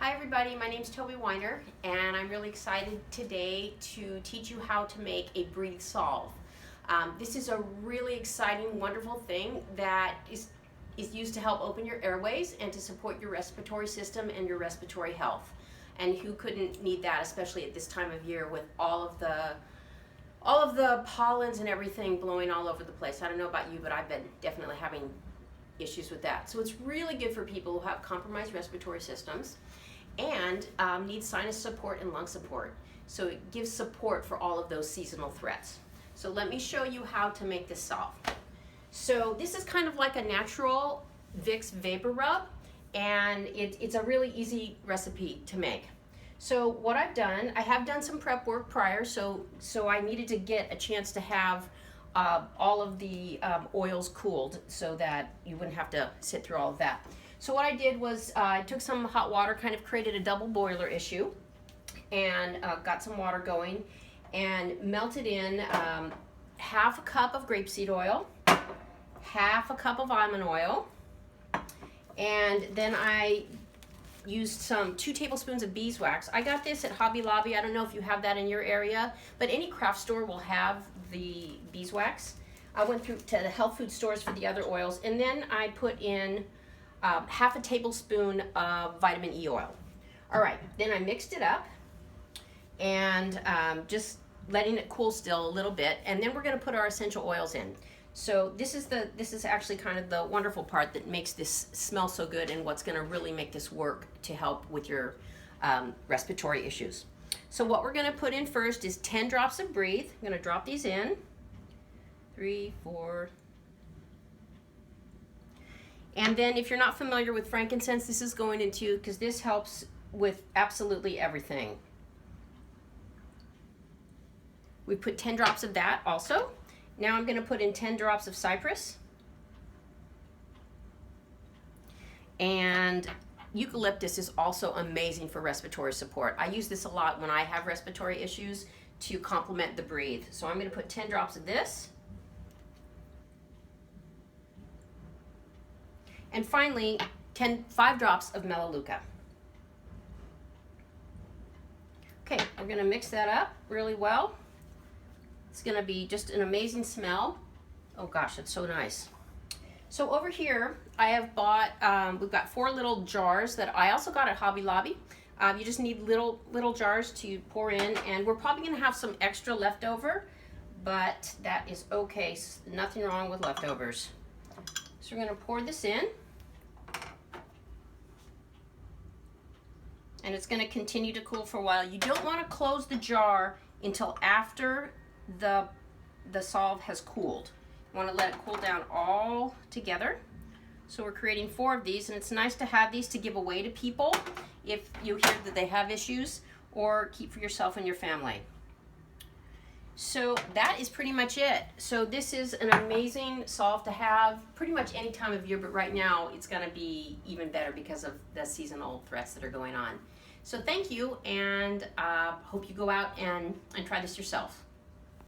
Hi everybody, my name is Toby Weiner and I'm really excited today to teach you how to make a Breathe Salve. This is a really exciting, wonderful thing that is used to help open your airways and to support your respiratory system and your respiratory health. And who couldn't need that, especially at this time of year with all of the pollens and everything blowing all over the place. I don't know about you, but I've been definitely having issues with that. So it's really good for people who have compromised respiratory systems and need sinus support and lung support. So it gives support for all of those seasonal threats. So let me show you how to make this salve. So this is kind of like a natural Vicks vapor rub, and it's a really easy recipe to make. So what I've done, I have done some prep work prior, so I needed to get a chance to have all of the oils cooled so that you wouldn't have to sit through all of that. So what I did was I took some hot water, kind of created a double boiler issue, and got some water going and melted in half a cup of grapeseed oil, half a cup of almond oil, and then I used 2 tablespoons of beeswax. I got this at Hobby Lobby. I don't know if you have that in your area, but any craft store will have the beeswax. I went through to the health food stores for the other oils, and then I put in half a tablespoon of vitamin E oil. All right, then I mixed it up and just letting it cool still a little bit, and then we're going to put our essential oils in. So this is actually kind of the wonderful part that makes this smell so good and what's going to really make this work to help with your respiratory issues. So what we're going to put in first is 10 drops of Breathe. I'm going to drop these in. 3, 4. And then if you're not familiar with frankincense, this is going into, because this helps with absolutely everything. We put 10 drops of that also. Now I'm going to put in 10 drops of cypress. And eucalyptus is also amazing for respiratory support. I use this a lot when I have respiratory issues to complement the Breathe. So I'm going to put 10 drops of this. And finally, 5 drops of melaleuca. Okay, we're going to mix that up really well. It's going to be just an amazing smell. Oh gosh, it's so nice. So over here, I have bought, we've got 4 little jars that I also got at Hobby Lobby. You just need little jars to pour in, and we're probably going to have some extra leftover, but that is okay. Nothing wrong with leftovers. So we're going to pour this in. And it's going to continue to cool for a while. You don't want to close the jar until after the salve has cooled. You want to let it cool down all together. So we're creating 4 of these, and it's nice to have these to give away to people if you hear that they have issues, or keep for yourself and your family. So that is pretty much it. So this is an amazing salve to have pretty much any time of year, but right now it's going to be even better because of the seasonal threats that are going on. So thank you, and hope you go out and try this yourself.